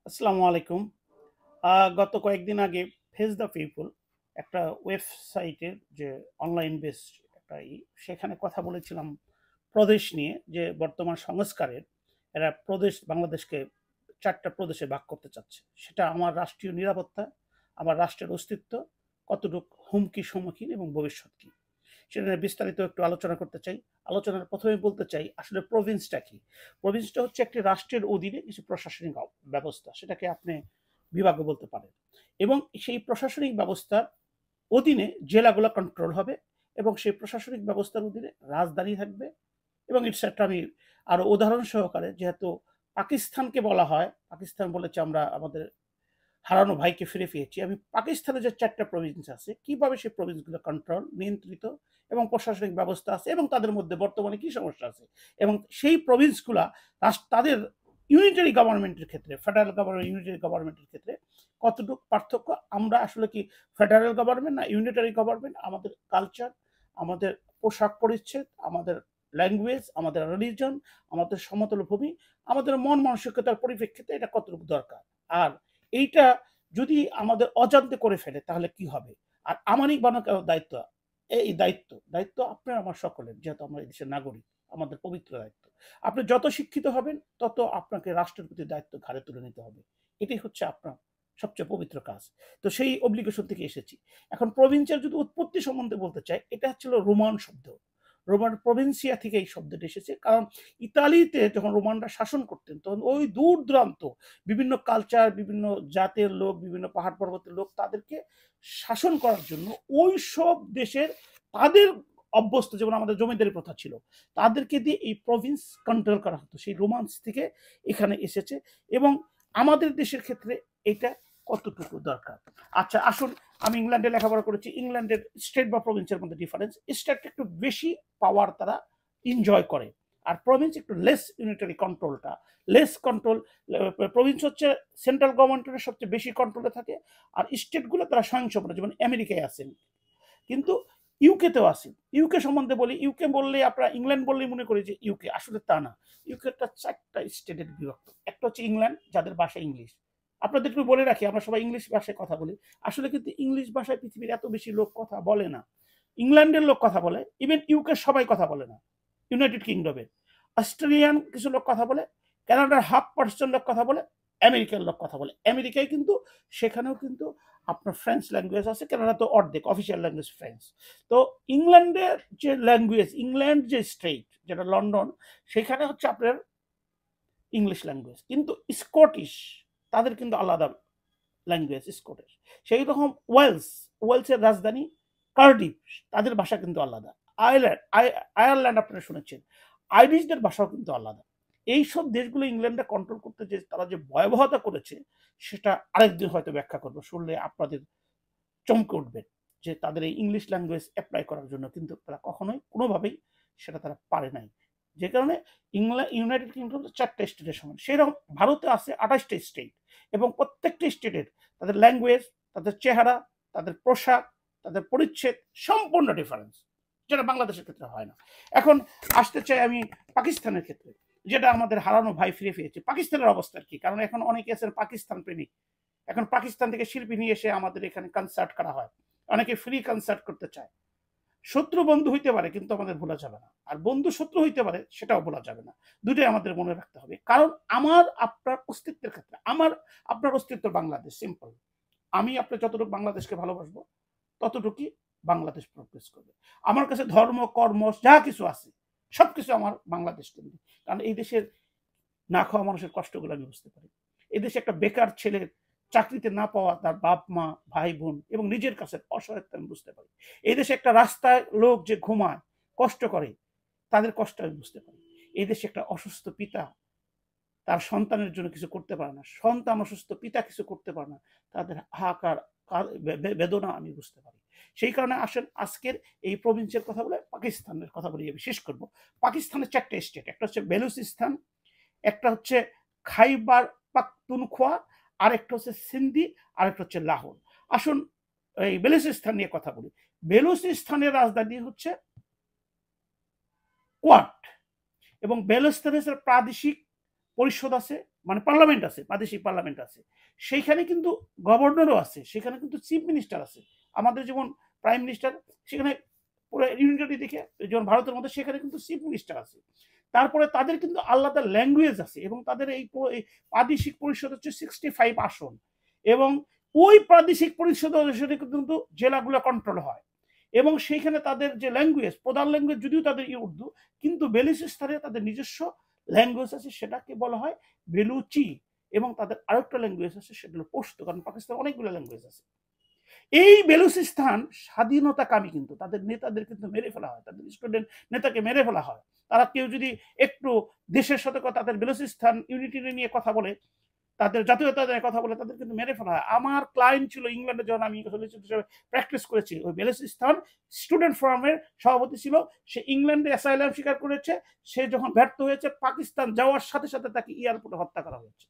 আসসালামু আলাইকুম। গত কয়েকদিন আগে ফেস দ্য পিপল একটা ওয়েবসাইটের যে অনলাইন বেসড একটা সেখানে কথা বলেছিলাম প্রদেশ নিয়ে যে বর্তমান সংস্কারের এরা প্রদেশ বাংলাদেশকে ৪ টা প্রদেশে ভাগ করতে চাচ্ছে। সেটা আমার রাষ্ট্রীয় নিরাপত্তা, আমার রাষ্ট্রের অস্তিত্ব কতটুক হুমকির সম্মুখীন এবং ভবিষ্যৎ কি? সেটা নিয়ে বিস্তারিত একটু আলোচনা করতে চাই। আলোচনার ১ম এ বলতে চাই আসলে প্রভিন্সটা কি? প্রভিন্সটা হচ্ছে একটি রাষ্ট্রের অধীনে কিছু প্রশাসনিক ব্যবস্থা। সেটাকে আপনি বিভাগও বলতে পারেন। এবং সেই প্রশাসনিক ব্যবস্থার অধীনে জেলাগুলো কন্ট্রোল হবে এবং সেই প্রশাসনিক ব্যবস্থার অধীনে রাজধানী থাকবে এবং ইটসেট্রা আমি আরো উদাহরণ সহকারে যেহেতু পাকিস্তানকে বলা হয়, পাকিস্তান বলেছে আমরা আমাদের হারানো ভাইকে ফিরে পেয়েছি। আমি পাকিস্তানে যে ৪ টা প্রভিন্স আছে, কিভাবে সেই প্রভিন্সগুলো কন্ট্রোল, নিয়ন্ত্রিত এবং প্রশাসনিক ব্যবস্থা আছে এবং তাদের মধ্যে বর্তমানে কি সমস্যা আছে এবং সেই প্রভিন্সগুলা তাদের ইউনিটারি গভর্নমেন্টের ক্ষেত্রে, ফেডারেল গভর্নমেন্ট ইউনিটারি গভর্নমেন্টের ক্ষেত্রে কতটুকু পার্থক্য, আমরা আসলে কি ফেডারেল গভর্নমেন্ট না ইউনিটারি গভর্নমেন্ট, আমাদের কালচার, আমাদের পোশাক পরিচ্ছদ, আমাদের ল্যাঙ্গুয়েজ, আমাদের রিলিজন, আমাদের সমতল ভূমি, আমাদের মন মানসিকতার পরিপ্রেক্ষিতে এটা কতটুকু দরকার। আর এইটা যদি আমাদের অজান্তে করে ফেলে তাহলে কি হবে? আর আমানিক বানানো দায়িত্ব, এই দায়িত্ব আপনার আমার সকলের, যেহেতু আমরা এই দেশের নাগরিক, আমাদের পবিত্র দায়িত্ব। আপনি যত শিক্ষিত হবেন তত আপনাকে রাষ্ট্রের প্রতি দায়িত্ব ঘাড়ে তুলে নিতে হবে। এটাই হচ্ছে আপনার সবচেয়ে পবিত্র কাজ। তো সেই অব্লিগেশন থেকে এসেছি। এখন প্রভিন্সের যদি উৎপত্তি সম্বন্ধে বলতে চাই, এটা হচ্ছিল রোমান শব্দ। রোমান প্রভিন্সিয়া থেকে এই শব্দটা এসেছে। কারণ ইতালিতে যখন রোমানরা শাসন করতেন তখন ওই দূর দূরান্ত বিভিন্ন কালচার, বিভিন্ন জাতের লোক, বিভিন্ন পাহাড় পর্বতের লোক তাদেরকে শাসন করার জন্য ওই সব দেশের তাদের অভ্যস্ত, যেমন আমাদের জমিদারি প্রথা ছিল, তাদেরকে দিয়ে এই প্রভিন্স কন্ট্রোল করা হতো। সেই রোমান্স থেকে এখানে এসেছে এবং আমাদের দেশের ক্ষেত্রে এটা কতটুকু দরকার। আচ্ছা আসুন, আমি ইংল্যান্ডে লেখাপড়া করেছি। ইংল্যান্ডের স্টেট বা প্রভিন্সের মধ্যে ডিফারেন্স, স্টেট একটু বেশি পাওয়ার তারা এনজয় করে আর প্রভিন্স একটু লেস ইউনিটারি কন্ট্রোলটা লেস কন্ট্রোল। প্রভিন্স হচ্ছে সেন্ট্রাল গভর্নমেন্টের সবচেয়ে বেশি কন্ট্রোলে থাকে আর স্টেটগুলো তারা স্বয়ংসম্পূর্ণ, যেমন আমেরিকায় আছেন কিন্তু ইউকেতেও আছে। ইউকে সম্বন্ধে বলি, ইউকে বললে আপনারা ইংল্যান্ড বললেই মনে করি যে ইউকে, আসলে তা না। ইউকেটা ৪টা স্টেটের বিভক্ত। একটা হচ্ছে ইংল্যান্ড, যাদের ভাষা ইংলিশ। আপনাদের একটু বলে রাখি, আমরা সবাই ইংলিশ ভাষায় কথা বলি। আসলে কিন্তু ইংলিশ ভাষায় পৃথিবীর এত বেশি লোক কথা বলে না। ইংল্যান্ডের লোক কথা বলে, ইভেন ইউকে সবাই কথা বলে না। ইউনাইটেড কিংডমের অস্ট্রেলিয়ান কিছু লোক কথা বলে, কানাডার 1/2% লোক কথা বলে, আমেরিকার লোক কথা বলে। আমেরিকায় কিন্তু সেখানেও কিন্তু আপনার ফ্রেঞ্চ ল্যাঙ্গুয়েজ আছে, কানাডা তো অর্ধেক অফিসিয়াল ল্যাঙ্গুয়েজ ফ্রেঞ্চ। তো ইংল্যান্ডের যে ল্যাঙ্গুয়েজ, ইংল্যান্ড যে স্টেট যেটা লন্ডন, সেখানে হচ্ছে আপনার ইংলিশ ল্যাঙ্গুয়েজ, কিন্তু স্কটিশ তাদের কিন্তু আলাদা ল্যাঙ্গুয়েজ স্কটিশ। সেই রকম ওয়েলসের রাজধানী কার্ডিফ, তাদের ভাষা কিন্তু আলাদা। আয়ারল্যান্ড আপনারা শুনেছেন, আইরিশদের ভাষাও কিন্তু আলাদা। এইসব দেশগুলো ইংল্যান্ডে কন্ট্রোল করতে যে তারা যে ভয়াবহতা করেছে সেটা আরেকদিন হয়তো ব্যাখ্যা করবো, শুনলে আপনাদের চমকে উঠবেন যে তাদের এই ইংলিশ ল্যাঙ্গুয়েজ অ্যাপ্লাই করার জন্য কিন্তু তারা কখনোই কোনোভাবেই সেটা তারা পারে নাই। যে কারণে ইউনাইটেড কিংডম ৪টা স্টেটের সমান। সেরকম ভারতে আছে ২৮টা স্টেট এবং প্রত্যেকটা স্টেটের তাদের ল্যাঙ্গুয়েজ, তাদের চেহারা, তাদের পোশাক, তাদের পরিচ্ছদ সম্পূর্ণ ডিফারেন্স, যেটা বাংলাদেশের ক্ষেত্রে হয় না। এখন আসতে চাই আমি পাকিস্তানের ক্ষেত্রে, যেটা আমাদের হারানো ভাই ফিরে পেয়েছে। পাকিস্তানের অবস্থা কি? কারণ এখন অনেকে আছেন পাকিস্তান প্রেমিক। এখন পাকিস্তান থেকে শিল্পী নিয়ে এসে আমাদের এখানে কনসার্ট করা হয়। অনেকে ফ্রি কনসার্ট করতে চায়। শত্রু বন্ধু হইতে পারে কিন্তু আমাদের ভোলা যাবে না, আর বন্ধু শত্রু হইতে পারে সেটাও ভোলা যাবে না। দুটোই আমাদের মনে রাখতে হবে, কারণ আমার আপনার অস্তিত্বের ক্ষেত্রে আমার আপনার অস্তিত্ব বাংলাদেশ। সিম্পল। আমি আপনি যতটুকু বাংলাদেশকে ভালোবাসবো ততটুকুই বাংলাদেশ প্রোগ্রেস করবে। আমার কাছে ধর্ম কর্ম যা কিছু আছে সবকিছু আমার বাংলাদেশ কেন্দ্রিক, কারণ এই দেশের না খাওয়া মানুষের কষ্টগুলো আমি বুঝতে পারি। এদেশে একটা বেকার ছেলের চাকরিতে না পাওয়া তার বাপ মা ভাই বোন এবং নিজের কাছে অসহায়তা আমি বুঝতে পারি। এই দেশে একটা রাস্তায় লোক যে ঘুমায় কষ্ট করে তাদের কষ্ট আমি বুঝতে পারি। এই দেশে একটা অসুস্থ পিতা তার সন্তানের জন্য কিছু করতে পারে না, সন্তান অসুস্থ পিতা কিছু করতে পারে না, তাদের হাহাকার বেদনা আমি বুঝতে পারি। সেই কারণে আসেন আজকের এই প্রভিন্সের কথা বলে পাকিস্তানের কথা বলে আমি শেষ করব। পাকিস্তানের ৪টা স্টেট, একটা হচ্ছে বেলুচিস্তান, একটা হচ্ছে খাইবার পাখতুনখোয়া, আরেকটা হচ্ছে সিন্ধি, আরেকটা হচ্ছে লাহোর। আসুন এই বেলুচিস্তান নিয়ে কথা বলি। বেলুচিস্তানের রাজধানী হচ্ছে কোয়াট এবং বেলুচিস্তানের প্রাদেশিক পরিষদ আছে মানে পার্লামেন্ট আছে, প্রাদেশিক পার্লামেন্ট আছে, সেইখানে কিন্তু গভর্নরও আছে, সেখানে কিন্তু চিফ মিনিস্টার আছে। আমাদের যেমন প্রাইম মিনিস্টার, সেখানে পুরো ইউনিটারি দেখে যেমন ভারতের মধ্যে, সেখানে কিন্তু চিফ মিনিস্টার আছে। তারপরে তাদের কিন্তু আলাদা ল্যাঙ্গুয়েজ আছে, এবং তাদের এই প্রাদেশিক পরিষদ হচ্ছে 65 আসন, এবং ওই প্রাদেশিক পরিষদ অনুসারে কিন্তু জেলাগুলো কন্ট্রোল হয়, এবং সেইখানে তাদের যে ল্যাঙ্গুয়েজ, প্রধান ল্যাঙ্গুয়েজ যদিও তাদের উর্দু, কিন্তু বেলুচিস্তানে তাদের নিজস্ব ল্যাঙ্গুয়েজ আছে, সেটাকে বলা হয় বেলুচি, এবং তাদের আরেকটা ল্যাঙ্গুয়েজ আছে সেটা হলো পশতু, কারণ পাকিস্তানে অনেকগুলো ল্যাঙ্গুয়েজ আছে। এই বেলুচিস্তান স্বাধীনতাকামী, কিন্তু তাদের নেতাদের কিন্তু মেরে ফেলা হয়, তাদের স্টুডেন্ট নেতাকে মেরে ফেলা হয়। তারা কেউ যদি একটু দেশের সাথে তাদের বেলুচিস্তান ইউনিটি নিয়ে কথা বলে, তাদের জাতীয়তা নিয়ে কথা বলে, তাদের কিন্তু মেরে ফেলা হয়। আমার ক্লায়েন্ট ছিল ইংল্যান্ডে, যখন আমি প্র্যাকটিস করেছি, ওই বেলুচিস্তান স্টুডেন্ট ফোরামের সভাপতি ছিল, সে ইংল্যান্ডে অ্যাসাইলাম স্বীকার করেছে। সে যখন ব্যর্থ হয়েছে, পাকিস্তান যাওয়ার সাথে সাথে তাকে এয়ারপোর্টে হত্যা করা হয়েছে।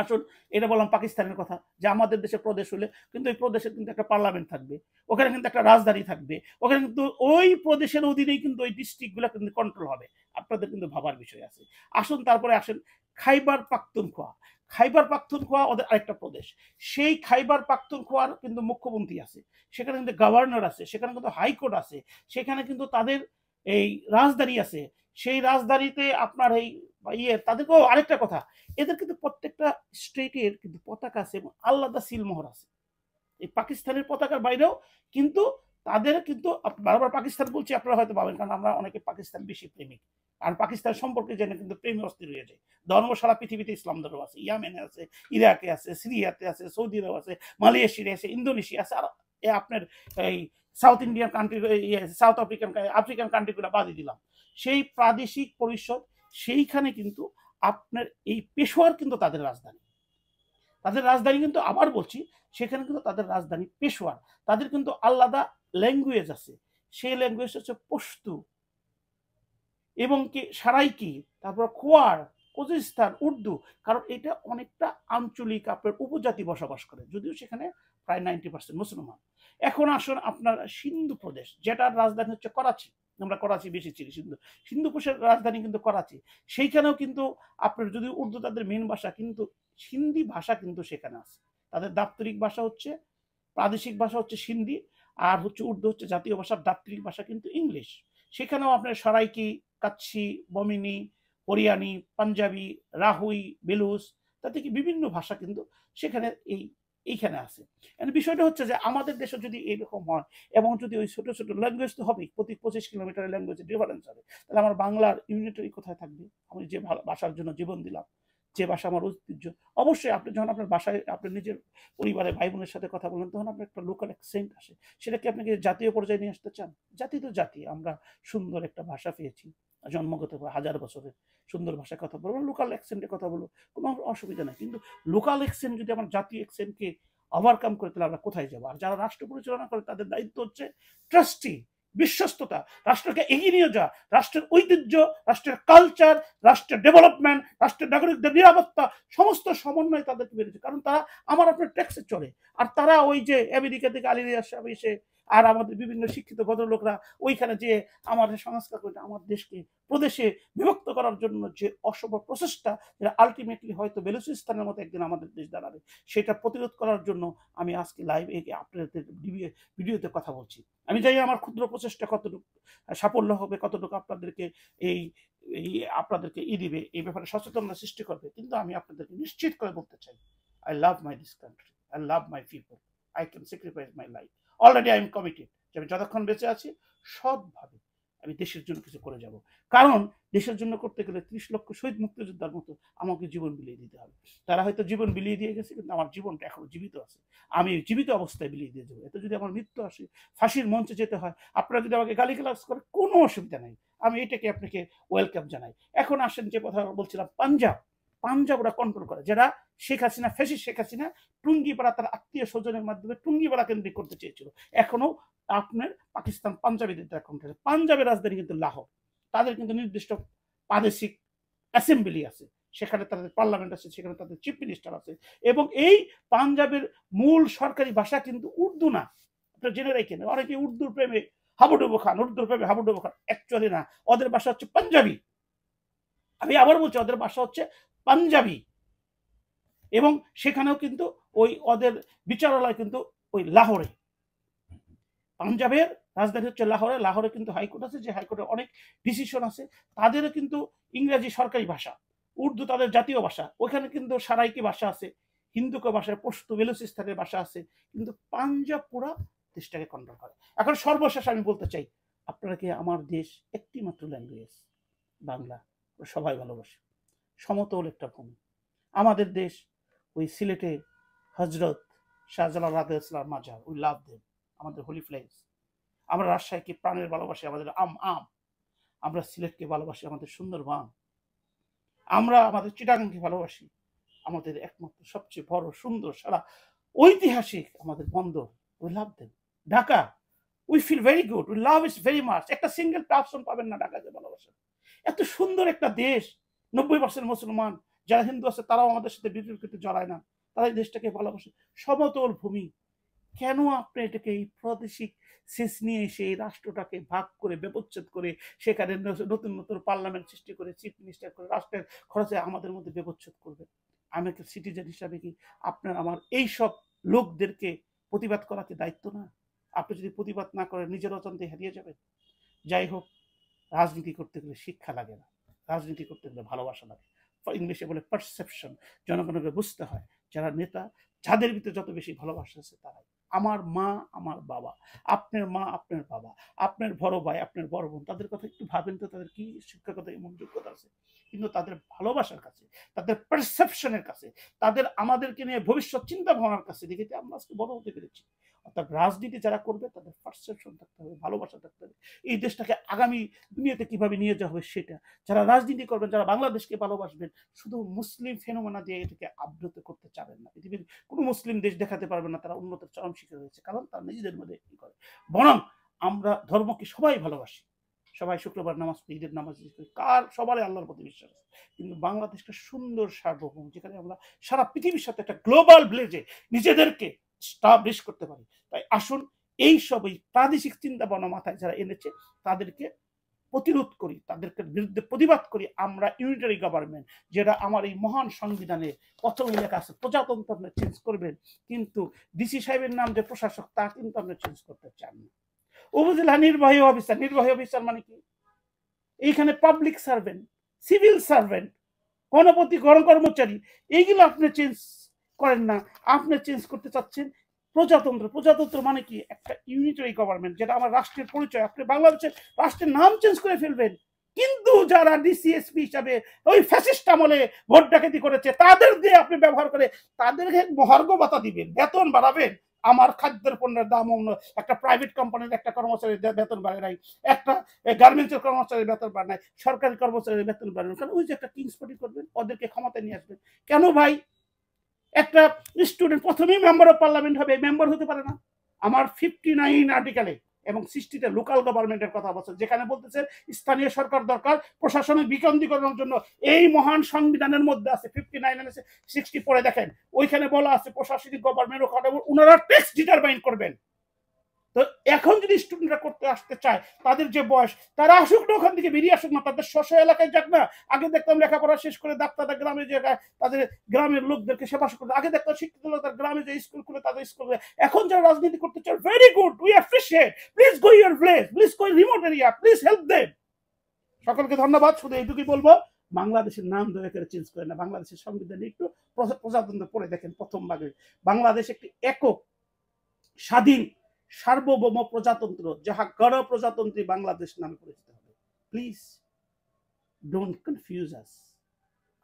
আসুন, এটা বললাম পাকিস্তানের কথা, যে আমাদের দেশে প্রদেশ হলে কিন্তু এই প্রদেশে কিন্তু একটা পার্লামেন্ট থাকবে, ওখানে কিন্তু একটা রাজধানী থাকবে, ওখানে কিন্তু ওই প্রদেশের অধীনেই কিন্তু ওই ডিস্ট্রিক্টগুলো কিন্তু কন্ট্রোল হবে। আপনাদের কিন্তু ভাবার বিষয় আছে। আসুন, তারপরে আসেন খাইবার পাখতুনখোয়া। খাইবার পাখতুনখোয়া ওদের আরেকটা প্রদেশ। সেই খাইবার পাখতুনখোয়ার কিন্তু মুখ্যমন্ত্রী আছে, সেখানে কিন্তু গভর্নর আছে, সেখানে কিন্তু হাইকোর্ট আছে, সেখানে কিন্তু তাদের এই রাজধানী আছে। সেই রাজধানীতে আপনার এই তাদেরকেও আরেকটা কথা, এদের কিন্তু প্রত্যেকটা স্টেটের কিন্তু পতাকা আছে এবং আলাদা সিলমোহর আছে। এই পাকিস্তানের পতাকার বাইরেও কিন্তু তাদের কিন্তু, বারবার পাকিস্তান বলছি, আপনারা হয়তো পাবেন, কারণ আমরা অনেকে পাকিস্তান বেশি প্রেমিক, আর পাকিস্তান সম্পর্কে জেনে কিন্তু প্রেমে অস্থির হয়ে যায়। ধর্ম সারা পৃথিবীতে ইসলাম ধর্ম আছে, ইয়ামেনে আছে, ইরাকে আছে, সিরিয়াতে আছে, সৌদি আরব আছে, মালয়েশিয়া আছে, ইন্দোনেশিয়া আছে, আর আপনার এই south Indian country, south African কান্ট্রিগুলো বাদই দিলাম। সেই প্রাদেশিক পরিষদ, সেইখানে কিন্তু আপনার এই পেশোয়ার কিন্তু তাদের রাজধানী। তাদের রাজধানী কিন্তু, আবার বলছি, সেখানে কিন্তু তাদের রাজধানী পেশোয়ার। তাদের কিন্তু আলাদা ল্যাঙ্গুয়েজ আছে, সেই ল্যাঙ্গুয়েজ হচ্ছে পশতু, এবং কি সারাইকি, তারপর খোয়ার, কোজিস্তান, উর্দু। কারণ এটা অনেকটা আঞ্চলিক আপনার উপজাতি বসবাস করে, যদিও সেখানে প্রায় 90% মুসলমান। এখন আসুন আপনার সিন্ধু প্রদেশ, যেটার রাজধানী হচ্ছে করাচি। আমরা করাচি বেশি চিনি। সিন্ধু প্রদেশের রাজধানী কিন্তু করাচি। সেইখানেও কিন্তু আপনার, যদি উর্দু তাদের মেন ভাষা, কিন্তু সিন্ধি ভাষা কিন্তু সেখানে আছে। তাদের দাপ্তরিক ভাষা হচ্ছে, প্রাদেশিক ভাষা হচ্ছে সিন্ধি, আর হচ্ছে উর্দু হচ্ছে জাতীয় ভাষা, দাপ্তরিক ভাষা কিন্তু ইংলিশ। সেখানেও আপনার সরাইকি, কাচ্ছি, বমিনি, হরিয়ানি, পাঞ্জাবি, রাহুই, বেলুচ, তাতে কি বিভিন্ন ভাষা কিন্তু সেখানে এইখানে আছে। বিষয়টা হচ্ছে যে আমাদের দেশে যদি এইরকম হয়, এবং যদি ওই ছোট ছোট ল্যাঙ্গুয়েজ, তো হবেই, প্রতি 25 কিলোমিটারের ল্যাঙ্গুয়েজের ডিফারেন্স হবে, তাহলে আমার বাংলার ইউনিটারি কোথায় থাকবে? আমি যে ভাষার জন্য জীবন দিলাম, যে ভাষা আমার ঐতিহ্য। অবশ্যই আপনি যখন আপনার বাসায় আপনার নিজের পরিবারের ভাই বোনের সাথে কথা বলেন, তখন আপনার একটা লোকাল অ্যাকসেন্ট আসে। সেটাকে আপনাকে জাতীয় পর্যায়ে নিয়ে আসতে চান? জাতি তো জাতি, আমরা সুন্দর একটা ভাষা পেয়েছি, জন্মগত হাজার বছরের সুন্দর ভাষায় কথা বলবো, লোকাল অ্যাকসেন্টে কথা বলবো, কোনো অসুবিধা নেই। কিন্তু লোকাল অ্যাকসেন্ট যদি আমার জাতীয় অ্যাকসেন্টকে ওভারকাম করে, তাহলে আমরা কোথায় যাবো? আর যারা রাষ্ট্র পরিচালনা করে, তাদের দায়িত্ব হচ্ছে ট্রাস্টি, বিশ্বস্ততা, রাষ্ট্রকে এগিয়ে নিয়ে যাওয়া, রাষ্ট্রের ঐতিহ্য, রাষ্ট্রের কালচার, রাষ্ট্রের ডেভেলপমেন্ট, রাষ্ট্রের নাগরিকদের নিরাপত্তা, সমস্ত সমন্বয় তাদেরকে বেড়েছে। কারণ তারা আমার আপনার ট্যাক্সে চলে। আর তারা ওই যে আমেরিকা থেকে আলী রিয়াজ সাহেব এসে, আর আমাদের বিভিন্ন শিক্ষিত ভদ্রলোকরা ওইখানে যে আমাদের সংস্কার করে আমার দেশকে প্রদেশে বিভক্ত করার জন্য যে অসম প্রচেষ্টা, যেটা আলটিমেটলি হয়তো বেলুচিস্তানের মতো একদিন আমাদের দেশ দাঁড়াবে, সেটা প্রতিরোধ করার জন্য আমি আজকে লাইভ আপনাদের ভিডিওতে কথা বলছি। আমি জানি আমার ক্ষুদ্র প্রচেষ্টা কতটুকু সাফল্য হবে, কতটুকু আপনাদেরকে এই আপনাদেরকে দিবে, এই ব্যাপারে সচেতনতা সৃষ্টি করবে। কিন্তু আমি আপনাদেরকে নিশ্চিত করে বলতে চাই, I love my this country, I love my people, I can sacrifice my life, already I am committed, যে আমি যতক্ষণ বেঁচে আছি সৎভাবে আমি দেশের জন্য কিছু করে যাব। কারণ দেশের জন্য করতে গেলে 30 লক্ষ শহীদ মুক্তিযোদ্ধার মতো আমাকে জীবন বিলিয়ে দিতে হবে। তারা হয়তো জীবন বিলিয়ে দিয়ে গেছে, কিন্তু আমার জীবনটা এখনো জীবিত আছে, আমি জীবিত অবস্থায় বিলিয়ে দিয়ে যাবো। এতে যদি আমার মৃত্যু আসে, ফাঁসির মঞ্চে যেতে হয়, আপনারা যদি আমাকে গালিগালাজ করে, কোনো অসুবিধা নেই, আমি এটাকে আপনাকে ওয়েলকাম জানাই। এখন আসেন যে কথা বলছিলাম, পাঞ্জাব ওরা কন্ট্রোল করে, যারা শেখ হাসিনা, ফ্যাসিস্ট শেখ হাসিনা টুঙ্গিপাড়া তার আত্মীয় স্বজনের মাধ্যমে টুঙ্গিপাড়া কেন্দ্রিক করতে চেয়েছিল। এখনো আপনার পাকিস্তান পাঞ্জাবিদের দ্বারা কন্ট্রোল। পাঞ্জাবের রাজধানী কিন্তু লাহোর, তাদের কিন্তু নির্দিষ্ট প্রাদেশিক অ্যাসেম্বলি আছে, সেখানে তাদের পার্লামেন্ট আছে, সেখানে তাদের চিফ মিনিস্টার আছে। এবং এই পাঞ্জাবের মূল সরকারি ভাষা কিন্তু উর্দু না, আপনারা জেনে রাখেন। অনেকে উর্দুর প্রেমে হাবুডুবু খান, উর্দুর প্রেমে হাবুডুবু খান, অ্যাকচুয়ালি না, ওদের ভাষা হচ্ছে পাঞ্জাবি। আমি আবার বলছি, ওদের ভাষা হচ্ছে পাঞ্জাবি। এবং সেখানেও কিন্তু ওই ওদের বিচারালয় কিন্তু ওই লাহোরে, পাঞ্জাবের রাজধানী হচ্ছে লাহোরে। লাহোরে কিন্তু হাইকোর্ট আছে, যে হাইকোর্টের অনেক ডিসিশন আছে। তাদেরও কিন্তু ইংরেজি সরকারি ভাষা, উর্দু তাদের জাতীয় ভাষা। ওইখানে কিন্তু সারাইকি ভাষা আছে, হিন্দুকে ভাষা, পশতু বেলুচিস্তানের ভাষা আছে। কিন্তু পাঞ্জাব পুরা দেশটাকে কন্ট্রোল করে। এখন সর্বশেষ আমি বলতে চাই, আপনারা কি আমার দেশ একটি মাত্র ল্যাঙ্গুয়েজ বাংলা, সবাই ভালোবাসে, সমতল একটা ভূমি। আমাদের দেশ ওই সিলেটে হজরত শাহজালাল রাদিয়াল্লাহু মাজার, উই লাভ দেম, আমাদের হোলি প্লেস। আমরা রাজশাহীকে প্রাণের ভালোবাসি, আমাদের আম। আমরা সিলেটকে ভালোবাসি, আমাদের সুন্দরবন। আমরা আমাদের চিটাগাংকে ভালোবাসি, আমাদের একমাত্র সবচেয়ে বড় সুন্দর সারা ঐতিহাসিক আমাদের বন্দর, we love them. Dhaka, we feel very good, we love it very much. একটা সিঙ্গেল পার্সন পাবেন না ঢাকাকে ভালোবাসেন। এত সুন্দর একটা দেশ, 90% মুসলমান, যারা হিন্দু আছে তারাও আমাদের সাথে বিতর্কিত জড়ায় না, তারা এই দেশটাকে ভালোবাসে। সমতল ভূমি, কেন আপনি এটাকে এই প্রাদেশিক সেস নিয়ে এসে এই রাষ্ট্রটাকে ভাগ করে ব্যবচ্ছেদ করে সেখানে নতুন নতুন পার্লামেন্ট সৃষ্টি করে চিফ মিনিস্টার করে রাষ্ট্রের খরচে আমাদের মধ্যে ব্যবচ্ছেদ করবে? আমি একটা সিটিজেন হিসাবে কি আপনার আমার এই সব লোকদেরকে প্রতিবাদ করা কি দায়িত্ব না? আপনি যদি প্রতিবাদ না করেন নিজের অজান্তে হারিয়ে যাবেন। যাই হোক, রাজনীতি করতে গেলে শিক্ষা লাগে না, রাজনীতি করতে গেলে ভালোবাসা লাগে। ইংলিশে বলে পারসেপশন। জনগণকে বুঝতে হয় যারা নেতা, যাদের ভিতরে যত বেশি ভালোবাসা আছে তারাই। আমার মা আমার বাবা, আপনার মা আপনার বাবা, আপনার বড় ভাই আপনার বড় বোন, তাদের কথা একটু ভাবেন তো, তাদের কি শিক্ষাগত এমন যোগ্যতা আছে? কিন্তু তাদের ভালোবাসার কাছে, তাদের পারসেপশনের কাছে, তাদের আমাদেরকে নিয়ে ভবিষ্যৎ চিন্তা ভাবনার কাছে দেখে আমরা আজকে বড় হতে পেরেছি। অর্থাৎ রাজনীতি যারা করবে তাদের পারসেপশন থাকতে হবে, ভালোবাসা থাকতে হবে, এই দেশটাকে আগামী দুনিয়াতে কিভাবে নিয়ে যাওয়া হবে সেটা। যারা রাজনীতি করবেন, যারা বাংলাদেশকে ভালোবাসবেন, শুধু মুসলিম ফেনোমেনা দিয়ে এটাকে আবৃত করতে চাবেন না। পৃথিবীর কোনো মুসলিম দেশ দেখাতে পারবে না তারা উন্নতির চরম শিখে রয়েছে, কারণ তারা নিজেদের মধ্যে কি করে। বরং আমরা ধর্মকে সবাই ভালোবাসি, সবাই শুক্রবার নামাজ পড়ি, ঈদের নামাজ পড়ি, কার সবারই আল্লাহর প্রতি বিশ্বাস আছে। কিন্তু বাংলাদেশটা সুন্দর সার্বভৌম, যেখানে আমরা সারা পৃথিবীর সাথে একটা গ্লোবাল ভিলেজে নিজেদেরকে স্টাবলিশ করতে পারি। তাই আসুন এই সব এই প্রাদেশিক চিন্তা ভাবনা মাথায় যারা এনেছে তাদেরকে প্রতিরোধ করি, তাদেরকে বিরুদ্ধে প্রতিবাদ করি। আমরা ইউনিটারি গভর্নমেন্ট, যেটা আমার এই মহান সংবিধানে প্রথম লেখা আছে, প্রজাতন্ত্র আপনি চেঞ্জ করবেন, কিন্তু ডিসি সাহেবের নাম যে প্রশাসক তা কিন্তু আপনি চেঞ্জ করতে চান না। উপজেলা নির্বাহী অফিসার, নির্বাহী অফিসার মানে কি? এইখানে পাবলিক সার্ভেন্ট, সিভিল সার্ভেন্ট, গণপতি কর্মচারী, এইগুলো আপনি চেঞ্জ করেন না। আপনি চেঞ্জ করতে চাচ্ছেন প্রজাতন্ত্র। প্রজাতন্ত্র মানে কি? একটা ইউনিটারি গভর্নমেন্ট, যেটা আমার রাষ্ট্রের পরিচয়। আপনি বাংলাদেশের রাষ্ট্রের নাম চেঞ্জ করে ফেলবেন, কিন্তু যারা ডিসিএসপি হিসাবে ওই ফ্যাসিস্ট আমলে ভোট ডাকাতি করেছে তাদের দিয়ে আপনি ব্যবহার করে তাদেরকে মহার্ঘ ভাতা দিবেন, বেতন বাড়াবেন। আমার খাদ্যের পণ্যের দাম অন্য, একটা প্রাইভেট কোম্পানির একটা কর্মচারীর বেতন বাড়ে নাই, একটা গার্মেন্টসের কর্মচারীর বেতন বাড়ে নাই, সরকারি কর্মচারীর বেতন বাড়ে নাই। ওই যে একটা কিংস পার্টি করবেন, ওদেরকে ক্ষমতায় নিয়ে আসবেন। কেন ভাই? একটা স্টুডেন্ট প্রথমেই মেম্বার অফ পার্লামেন্ট হবে, মেম্বার হতে পারে না? আমার 59 আর্টিকেলে এবং 60তে লোকাল গভর্নমেন্টের কথা বলছে, যেখানে বলতেছে স্থানীয় সরকার দরকার প্রশাসনিক বিকেন্দ্রীকরণের জন্য। এই মহান সংবিধানের মধ্যে আছে 59 আছে, 60 পরে দেখেন, ওইখানে বলা আছে প্রশাসনিক গভর্নমেন্ট ওনারা ট্যাক্স ডিটারমাইন করবেন। তো এখন যদি স্টুডেন্টরা করতে আসতে চায়, তাদের যে বয়স, তারা আসুক না, ওখান থেকে বেরিয়ে আসুক না, তাদের স্ব এলাকায় যাক না। আগে দেখতাম লেখাপড়া শেষ করে ডাক্তাররা গ্রামে যে তাদের গ্রামের লোকদেরকে সেবা করতে, আগে দেখতাম শিক্ষিত লোক তার গ্রামে যে স্কুল খুলে তাদের স্কুল। এখন যারা রাজনীতি করতে চায়, very good, we appreciate, please go your place, please go remote area, please help them. সকলকে ধন্যবাদ। শুধু এইটুকুই বলবো, বাংলাদেশের নাম দয়া করে চেঞ্জ করে না। বাংলাদেশের সংবিধানে একটু প্রজাতন্ত্র পড়ে দেখেন, প্রথম ভাগে বাংলাদেশ একটি একক স্বাধীন সার্বভৌম প্রজাতন্ত্র, যাহা গণপ্রজাতন্ত্রী বাংলাদেশ নামে পরিচিত হবে। প্লিজ ডোন্ট কনফিউজ আস।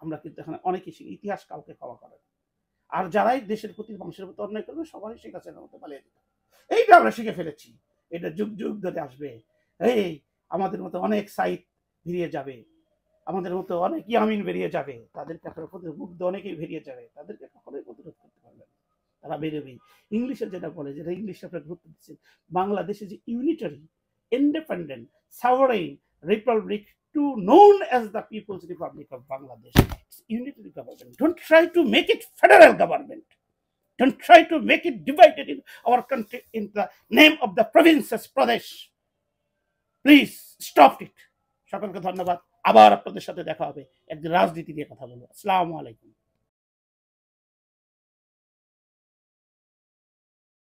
আমরা কিন্তু এখানে অনেকে ইতিহাস কাউকে ক্ষমা করে না। আর যারাই দেশের প্রতি মানুষের প্রতি অন্যায় করবে সবাই শেখ হাসিনার মতো পালিয়ে দিতে। এইটা আমরা শিখে ফেলেছি, এটা যুগ যুগ ধরে আসবে। এই আমাদের মতো অনেক সাইট বেরিয়ে যাবে, আমাদের মতো অনেক ইয়ামিন বেরিয়ে যাবে, তাদেরকে আপনার মুগ্ধ অনেকেই বেরিয়ে যাবে, তাদেরকে কখনোই প্রতিরোধ করতে পারবে না, তারা বেরোবেই। ইংলিশে যেটা বলে, যেটা ইংলিশে আপনার গুরুত্ব দিচ্ছেন, বাংলাদেশে যে unitary independent sovereign republic to known as the People's Republic of Bangladesh. It's unitary government. Don't try to make it federal government. Don't try to make it divided in our country in the name of the provinces, Pradesh. Please stop it. সকলকে ধন্যবাদ। আবার আপনাদের সাথে দেখা হবে, একদিন রাজনীতি নিয়ে কথা বলবো। আসসালামু আলাইকুম।